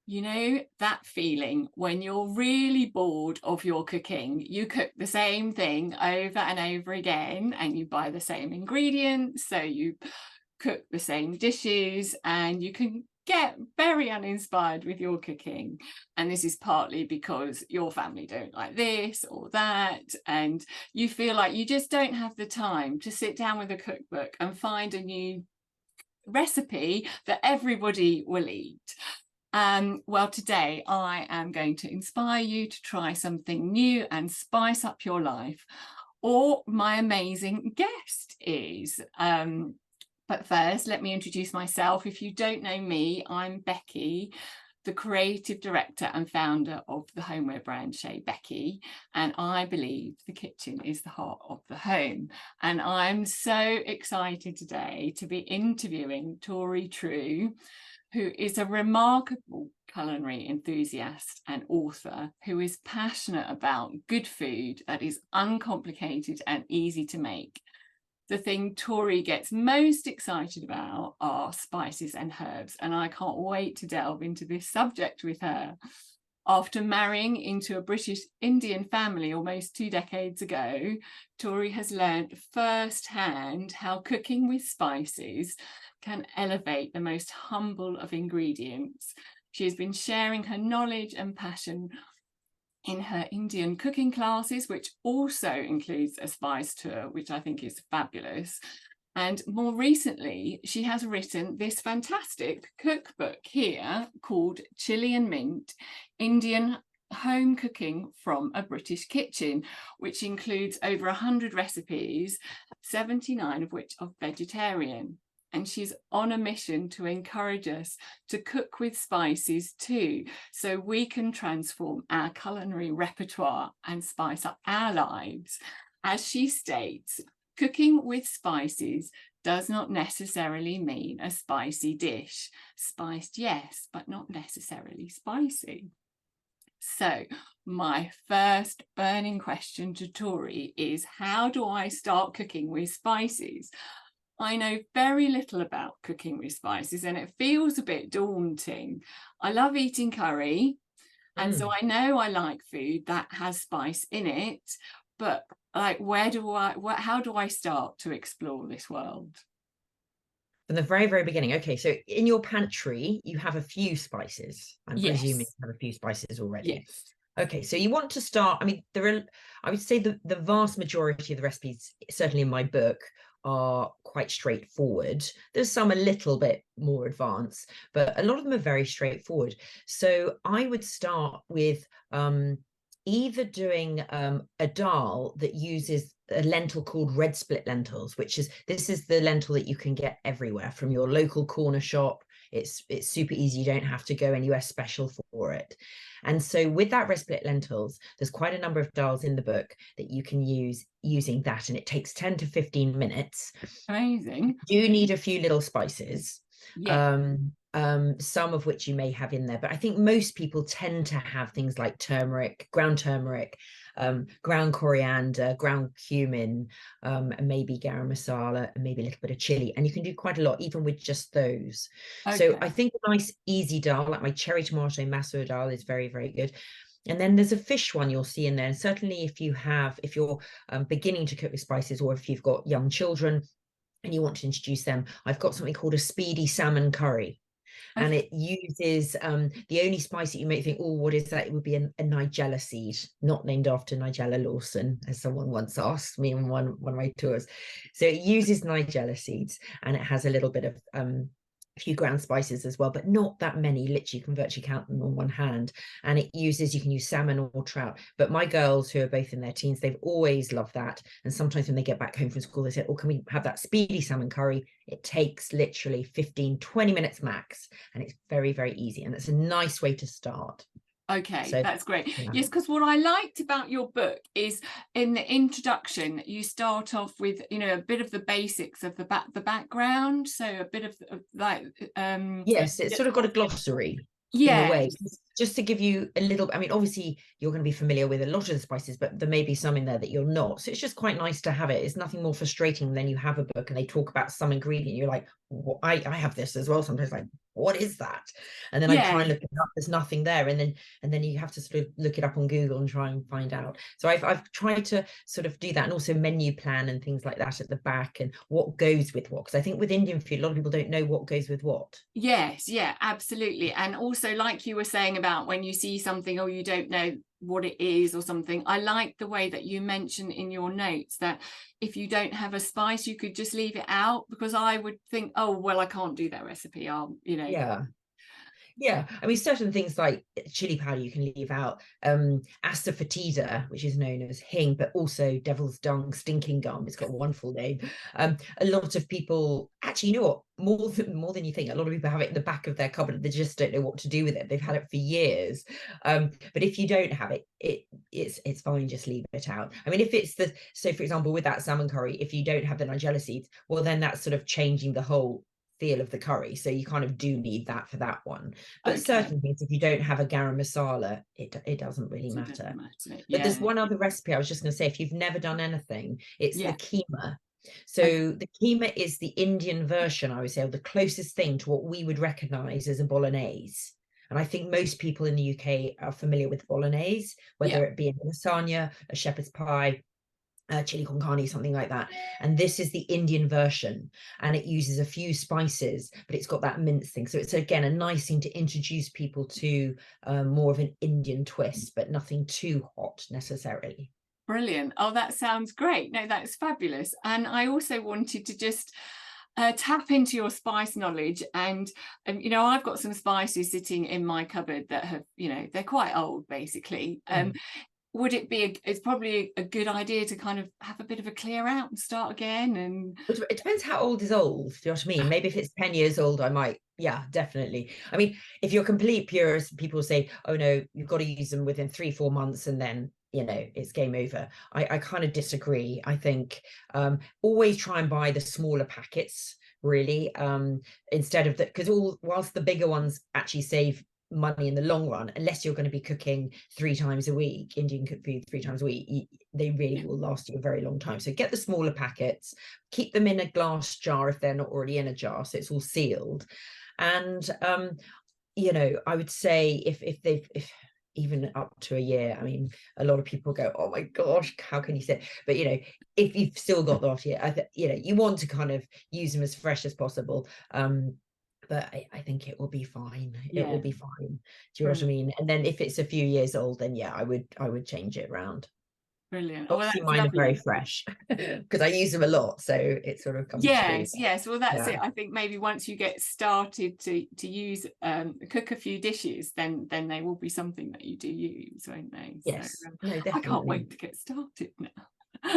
You know, that feeling when you're really bored of your cooking, you cook the same thing over and over again and you buy the same ingredients, so you cook the same dishes and you can get very uninspired with your cooking. And this is partly because your family don't like this or that, and you feel like you just don't have the time to sit down with a cookbook and find a new recipe that everybody will eat. Well, today I am going to inspire you to try something new and spice up your life, or my amazing guest is. But first, let me introduce myself. If you don't know me, I'm Becky, the creative director and founder of the homeware brand Chez Becky, and I believe the kitchen is the heart of the home. And I'm so excited today to be interviewing Tori True, who is a remarkable culinary enthusiast and author who is passionate about good food that is uncomplicated and easy to make. The thing Tori gets most excited about are spices and herbs, and I can't wait to delve into this subject with her. After marrying into a British Indian family almost 2 decades ago, Tori has learned firsthand how cooking with spices can elevate the most humble of ingredients. She has been sharing her knowledge and passion in her Indian cooking classes, which also includes a spice tour, which I think is fabulous. And more recently, she has written this fantastic cookbook here called Chili and Mint, Indian Home Cooking from a British Kitchen, which includes over 100 recipes, 79 of which are vegetarian. And she's on a mission to encourage us to cook with spices too, so we can transform our culinary repertoire and spice up our lives. As she states, cooking with spices does not necessarily mean a spicy dish. Spiced, yes, but not necessarily spicy. So my first burning question to Tori is, how do I start cooking with spices? I know very little about cooking with spices and it feels a bit daunting. I love eating curry, and so I know I like food that has spice in it, but like, how do I start to explore this world? From the very, very beginning. Okay, so in your pantry, you have a few spices. I'm presuming Yes, you have a few spices already. yes. Okay, so you want to start. I mean, I would say the vast majority of the recipes, certainly in my book, are quite straightforward. There's some a little bit more advanced, but a lot of them are very straightforward. So I would start with either doing a dal that uses a lentil called red split lentils, this is the lentil that you can get everywhere from your local corner shop. It's super easy. You don't have to go anywhere special for it. And so with that red split lentils, there's quite a number of dals in the book that you can use using that, and it takes 10 to 15 minutes. Amazing. You do need a few little spices. Yeah. Some of which you may have in there, but I think most people tend to have things like turmeric, ground coriander, ground cumin, and maybe garam masala, and maybe a little bit of chili. And you can do quite a lot, even with just those. So I Okay. think a nice easy dal, like my cherry tomato masoor dal, is very, very good. And then there's a fish one you'll see in there. And certainly if you're beginning to cook with spices, or if you've got young children and you want to introduce them, I've got something called a speedy salmon curry. And Okay. it uses the only spice that you may think, oh, what is that? It would be a nigella seed, not named after Nigella Lawson, as someone once asked me on one of my tours. So it uses nigella seeds, and it has a little bit of a few ground spices as well, but not that many. Literally, you can virtually count them on one hand. And you can use salmon or trout. But my girls, who are both in their teens, they've always loved that. And sometimes when they get back home from school, they say, oh, can we have that speedy salmon curry? It takes literally 15, 20 minutes max. And it's very, very easy. And it's a nice way to start. Okay, So, that's great. yeah. Yes, because what I liked about your book is in the introduction, you start off with, a bit of the basics of the background. So a bit of like Yes, it's sort of got a glossary in a yeah. way, just to give you a little. I mean, obviously you're going to be familiar with a lot of the spices, but there may be some in there that you're not. So it's just quite nice to have it. It's nothing more frustrating than you have a book and they talk about some ingredient, you're like, I have this as well sometimes, like, what is that? And then I try Yeah. and look it up, there's nothing there, and then you have to sort of look it up on Google and try and find out. So I've tried to sort of do that, and also menu plan and things like that at the back, and what goes with what, because I think with Indian food a lot of people don't know what goes with what. Yes, yeah, absolutely. And also, like you were saying about when you see something or you don't know what it is or something, I like the way that you mention in your notes that if you don't have a spice, you could just leave it out, because I would think, oh, well, I can't do that recipe. I'll, Yeah. Yeah, I mean, certain things like chili powder you can leave out. Asafoetida, which is known as hing, but also devil's dung, stinking gum. It's got a wonderful name. A lot of people, actually, you know what? More than you think. A lot of people have it in the back of their cupboard. They just don't know what to do with it. They've had it for years. But if you don't have it, it's fine. Just leave it out. I mean, if it's so for example, with that salmon curry, if you don't have the nigella seeds, well, then that's sort of changing the whole feel of the curry, so you kind of do need that for that one. But Okay. certain things, if you don't have a garam masala, it doesn't really So it matter. doesn't matter. But there's Yeah. one other recipe I was just going to say, if you've never done anything, it's the Yeah. keema. So Okay. the keema is the Indian version, I would say, or the closest thing to what we would recognize as a bolognese. And I think most people in the UK are familiar with bolognese, Yeah. whether it be a lasagna, a shepherd's pie, chili con carne, something like that. And this is the Indian version, and it uses a few spices, but it's got that mince thing. So it's, again, a nice thing to introduce people to more of an Indian twist, but nothing too hot necessarily. Brilliant. Oh, that sounds great. No, that's fabulous. And I also wanted to just tap into your spice knowledge. And I've got some spices sitting in my cupboard that have, they're quite old, basically. Would it be it's probably a good idea to kind of have a bit of a clear out and start again? And It depends how old is old. Do you know what I mean? Maybe if it's 10 years old, I might. Yeah, definitely. I mean, if you're complete purist, people say, oh no, you've got to use them within 3-4 months, and then it's game over. I kind of disagree. I think always try and buy the smaller packets, really, instead of that, because whilst the bigger ones actually save money in the long run, unless you're going to be cooking 3 times a week, Indian cooked food 3 times a week, they really will last you a very long time. So get the smaller packets, keep them in a glass jar if they're not already in a jar, so it's all sealed. And I would say if even up to a year, I mean, a lot of people go, oh my gosh, how can you say? But if you've still got the last year, you want to kind of use them as fresh as possible. But I think it will be fine. It will be fine. Do you know what I mean? And then if it's a few years old, then yeah, I would change it around. brilliant. Oh, well, Obviously, that's mine are very lovely. fresh because I use them a lot, so it sort of comes through. Yes. Well, that's Yeah. it. I think maybe once you get started to use cook a few dishes, then they will be something that you do use, won't they? Yes. So No, I can't definitely. wait to get started now.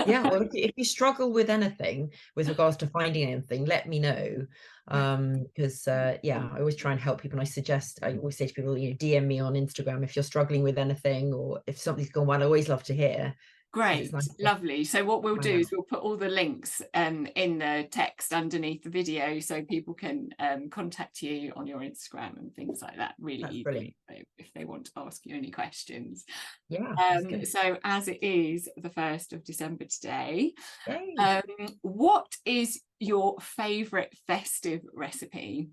Yeah, well, if you struggle with anything with regards to finding anything, let me know. Because yeah, I always try and help people. And I always say to people, DM me on Instagram if you're struggling with anything, or if something's gone well. I always love to hear, because it's Great, nice to lovely. So what we'll find do is out. we'll put all the links in the text underneath the video, so people can contact you on your Instagram and things like that really That's easily brilliant. if they want to ask you any questions. Yeah, that's good. So as it is the 1st of December today, Yay. what is your favourite festive recipe?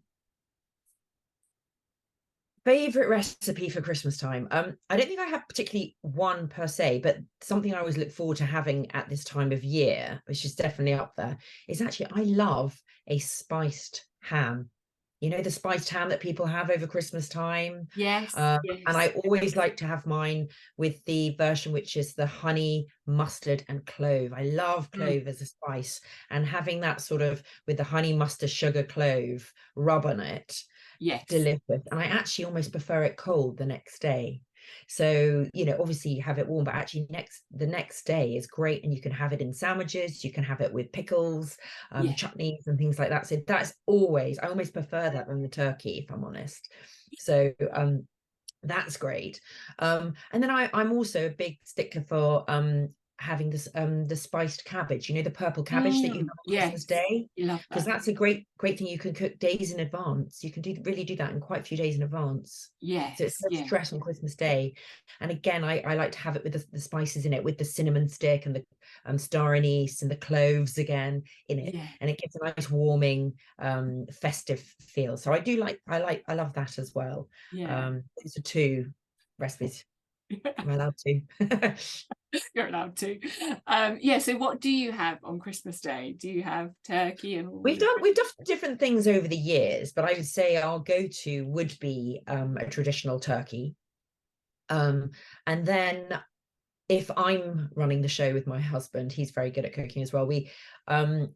Favorite recipe for Christmas time? I don't think I have particularly one per se, but something I always look forward to having at this time of year, which is definitely up there, is actually, I love a spiced ham. The spiced ham that people have over Christmas time. Yes, And yes, I always like to have mine with the version which is the honey, mustard, and clove. I love clove as a spice, and having that sort of with the honey, mustard, sugar, clove rub on it, yes, delicious. And I actually almost prefer it cold the next day. So obviously you have it warm, but actually the next day is great, and you can have it in sandwiches, you can have it with pickles, yes. chutneys and things like that. So I almost prefer that than the turkey, if I'm honest. So that's great. And then I'm also a big stickler for having this the spiced cabbage, you know, the purple cabbage that you have on Christmas Yes, Day, you love because that. that's a great thing. You can cook days in advance. You can really do that in quite a few days in advance. So it's Yes, no yeah, stress on Christmas Day. And again, I like to have it with the spices in it, with the cinnamon stick and the star anise and the cloves again in it. yeah, And it gives a nice warming, festive feel. So I love that as well. yeah. Those are two recipes. Am I allowed to? You're allowed to. Yeah, so what do you have on Christmas Day? Do you have turkey and all the We've done different things over the years, but I would say our go-to would be a traditional turkey. And then if I'm running the show with my husband, he's very good at cooking as well. We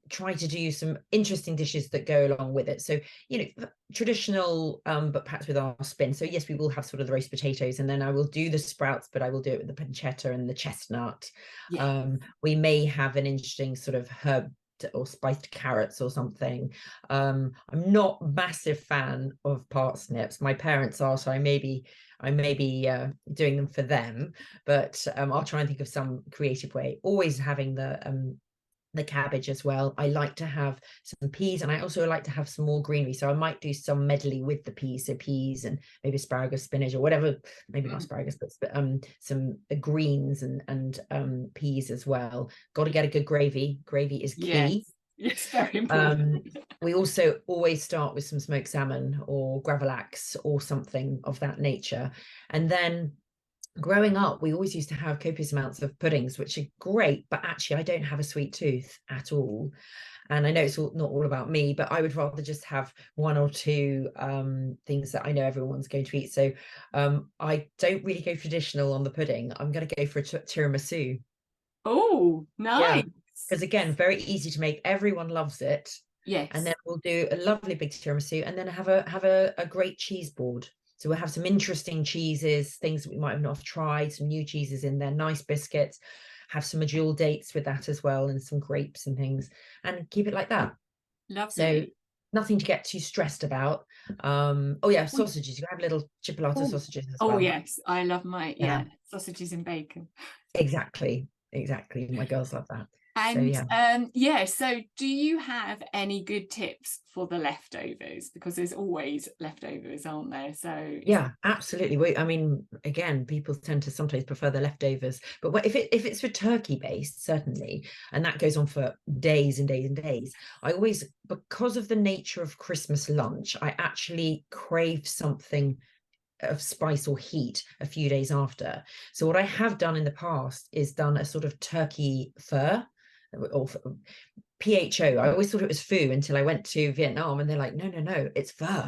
try to do some interesting dishes that go along with it. So, you know, traditional, but perhaps with our spin. So yes, we will have sort of the roast potatoes, and then I will do the sprouts, but I will do it with the pancetta and the chestnut. Yeah, We may have an interesting sort of herb or spiced carrots or something. I'm not a massive fan of parsnips. My parents are, so I may be doing them for them, but I'll try and think of some creative way. Always having the cabbage as well. I like to have some peas, and I also like to have some more greenery. So I might do some medley with the peas, so peas and maybe asparagus, spinach, or whatever. Maybe not asparagus, but some greens and peas as well. Got to get a good gravy. Gravy is yes, key. yes, very important. We also always start with some smoked salmon or gravlax or something of that nature. And then growing up, we always used to have copious amounts of puddings, which are great, but actually I don't have a sweet tooth at all. And I know it's not all about me, but I would rather just have one or two things that I know everyone's going to eat. So I don't really go traditional on the pudding. I'm going to go for a tiramisu. Oh, Yeah, nice. because again, very easy to make. Everyone loves it. And then Yes. we'll do a lovely big tiramisu, and then have a great cheese board. So we'll have some interesting cheeses, things that we might have not tried, some new cheeses in there, nice biscuits, have some medjool dates with that as well, and some grapes and things, and keep it like that. So Lovely. nothing to get too stressed about. Oh yeah, Oh, sausages. You can have little chipolata oh, sausages as oh, well. yes, I love my, Yeah, yeah, sausages and bacon. exactly. My girls love that. So And yeah. yeah, so do you have any good tips for the leftovers? Because there's always leftovers, aren't there? So Yeah, absolutely. I mean, again, people tend to sometimes prefer the leftovers, but if it's for turkey based, certainly, and that goes on for days and days and days, I always, because of the nature of Christmas lunch, I actually crave something of spice or heat a few days after. So what I have done in the past is done a sort of turkey pho, or PHO. I always thought it was foo until I went to Vietnam, and they're like, no, it's pho.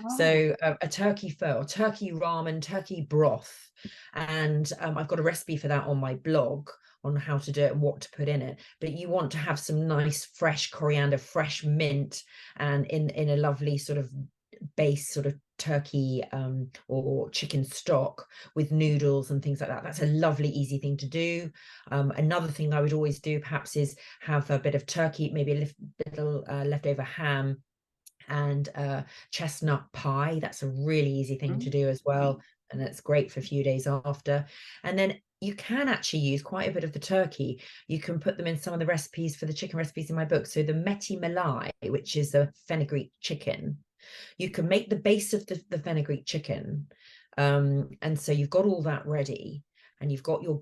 oh, So a turkey pho, or turkey ramen, turkey broth, and I've got a recipe for that on my blog on how to do it and what to put in it. But you want to have some nice fresh coriander, fresh mint, and in a lovely sort of base sort of turkey or chicken stock with noodles and things like that. That's a lovely easy thing to do. Another thing I would always do perhaps is have a bit of turkey, maybe a little leftover ham, and chestnut pie. That's a really easy thing to do as well, and it's great for a few days after. And then you can actually use quite a bit of the turkey. You can put them in some of the recipes for the chicken recipes in my book. So the meti malai, which is a fenugreek chicken, you can make the base of the fenugreek chicken, and so you've got all that ready, and you've got your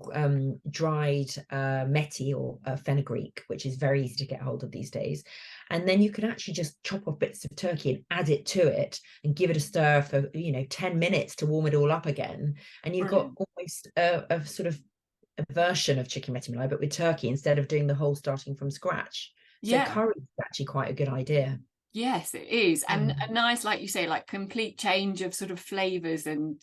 dried meti or fenugreek, which is very easy to get hold of these days. And then you can actually just chop off bits of turkey and add it to it and give it a stir for 10 minutes to warm it all up again, and you've got brilliant. almost a sort of a version of chicken meti malai, but with turkey instead of doing the whole starting from scratch. So Yeah. curry is actually quite a good idea. Yes, it is. And Mm. a nice, like you say, like complete change of sort of flavors and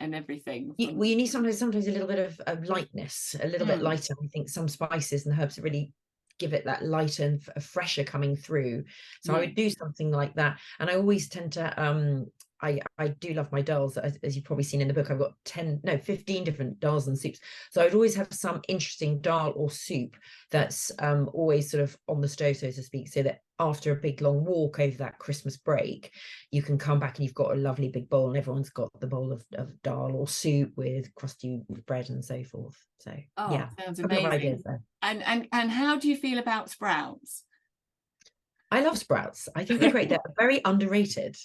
everything from You need sometimes a little bit of lightness, a little bit mm, lighter. I think some spices and herbs really give it that lighter and a fresher coming through. So I yeah. would do something like that. And I always tend to I do love my dals, as you've probably seen in the book. I've got 15 different dals and soups. So I'd always have some interesting dal or soup that's always sort of on the stove, so to speak, so that after a big long walk over that Christmas break, you can come back and you've got a lovely big bowl, and everyone's got the bowl of dal or soup with crusty bread and so forth. So Oh, yeah, sounds a couple of amazing. ideas there. And how do you feel about sprouts? I love sprouts. I think they're great. They're very underrated.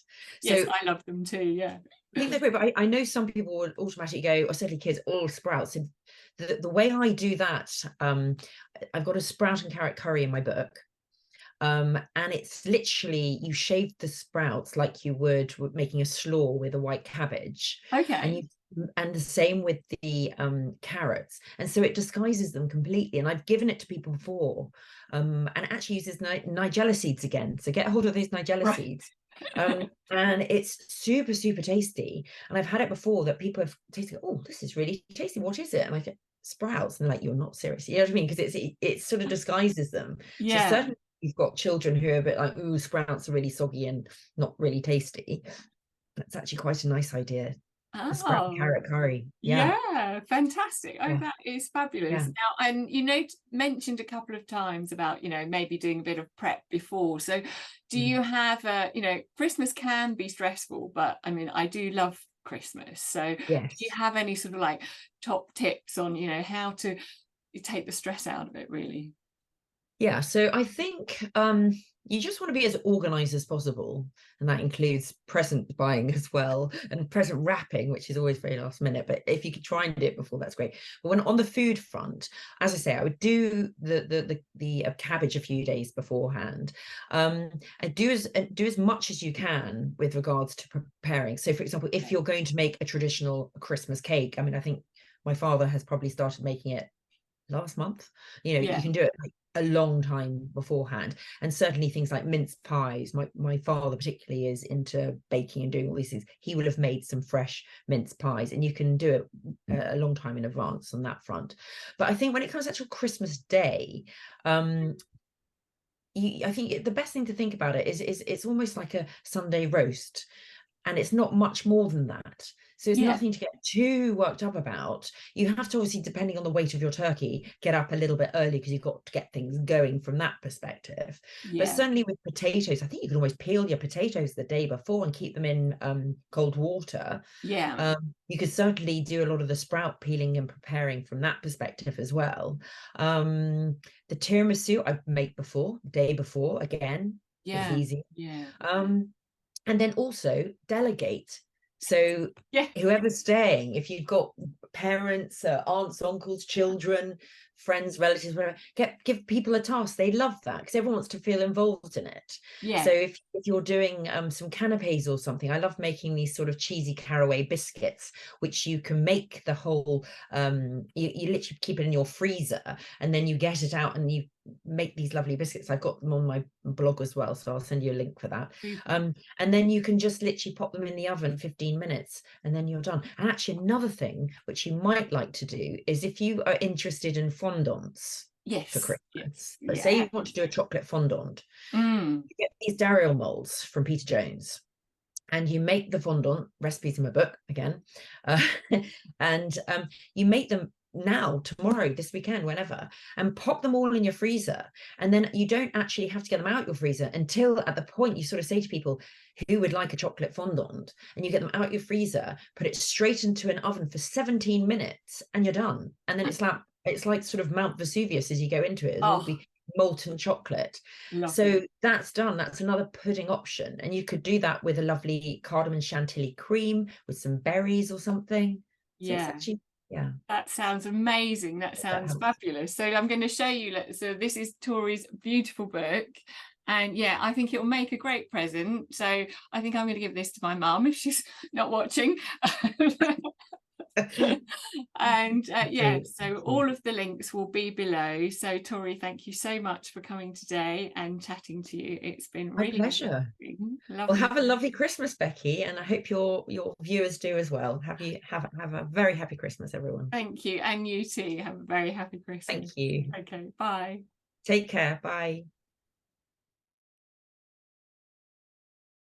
Yes, So I love them too. Yeah. I think they're great, but I know some people would automatically go, or certainly kids, all sprouts. And the way I do that, I've got a sprout and carrot curry in my book. And it's literally, you shave the sprouts like you would with making a slaw with a white cabbage, and Okay. you and the same with the carrots, and so it disguises them completely. And I've given it to people before, and it actually uses nigella seeds again, so get a hold of these nigella Right. seeds. And it's super tasty, and I've had it before that people have tasted, oh, this is really tasty, what is it? And I get sprouts, and they're like, you're not serious, you know what I mean, because it sort of disguises them. So Yeah. certainly you've got children who are a bit like, ooh, sprouts are really soggy and not really tasty. That's actually quite a nice idea. A sprout and Oh, carrot curry. Yeah, yeah, fantastic. Oh, yeah, that is fabulous. yeah. Now, and mentioned a couple of times about, maybe doing a bit of prep before. So do Mm. you have Christmas can be stressful, but I mean, I do love Christmas. So do you Yes. have any sort of like top tips on, how to take the stress out of it, really? Yeah, so I think you just want to be as organized as possible, and that includes present buying as well, and present wrapping, which is always very last minute. But if you could try and do it before, that's great. But when on the food front, as I say, I would do the cabbage a few days beforehand, and do as much as you can with regards to preparing. So, for example, if you're going to make a traditional Christmas cake, I mean, I think my father has probably started making it last month. You Yeah. can do it like a long time beforehand, and certainly things like mince pies. My father particularly is into baking and doing all these things. He will have made some fresh mince pies, and you can do it a long time in advance on that front. But I think when it comes to actual Christmas Day, I think the best thing to think about it is it's almost like a Sunday roast, and it's not much more than that. So it's Yeah. nothing to get too worked up about. You have to, obviously, depending on the weight of your turkey, get up a little bit early because you've got to get things going from that perspective. But Yeah. certainly with potatoes, I think you can always peel your potatoes the day before and keep them in cold water. Yeah. You could certainly do a lot of the sprout peeling and preparing from that perspective as well. The tiramisu I've made before, the day before, again, is Yeah. easy. Yeah. And then also delegate. So Yeah. whoever's staying, if you've got parents, aunts, uncles, children, friends, relatives, whatever, give people a task. They love that because everyone wants to feel involved in it. So Yeah. if you're doing some canapes or something, I love making these sort of cheesy caraway biscuits, which you can make the whole, you literally keep it in your freezer, and then you get it out and you make these lovely biscuits. I've got them on my blog as well, so I'll send you a link for that. Super. And then you can just literally pop them in the oven 15 minutes, and then you're done. And actually, another thing which you might like to do is, if you are interested in fondants for Yes. Christmas, let's say Yeah. you want to do a chocolate fondant, Mm. you get these Dario molds from Peter Jones, and you make the fondant recipes in my book again, and you make them now, tomorrow, this weekend, whenever, and pop them all in your freezer. And then you don't actually have to get them out your freezer until at the point you sort of say to people who would like a chocolate fondant, and you get them out your freezer, put it straight into an oven for 17 minutes, and you're done. And then it's like sort of Mount Vesuvius as you go into it. It'll all Oh, be molten chocolate. So lovely. that's done. That's another pudding option. And you could do that with a lovely cardamom chantilly cream with some berries or something. So it's Yeah. actually, yeah. That sounds amazing. That That sounds helps. fabulous. So I'm going to show you. So this is Tori's beautiful book. And yeah, I think it will make a great present. So I think I'm going to give this to my mum if she's not watching. And yeah, Thank so you. all of the links will be below. So Tori, thank you so much for coming today and chatting to you. It's been My really pleasure. Well, lovely. have a lovely Christmas, Becky, and I hope your viewers do as well. Have a very happy Christmas, everyone. Thank you. And you too. Have a very happy Thank Christmas. you. Okay, bye. Take care. Bye.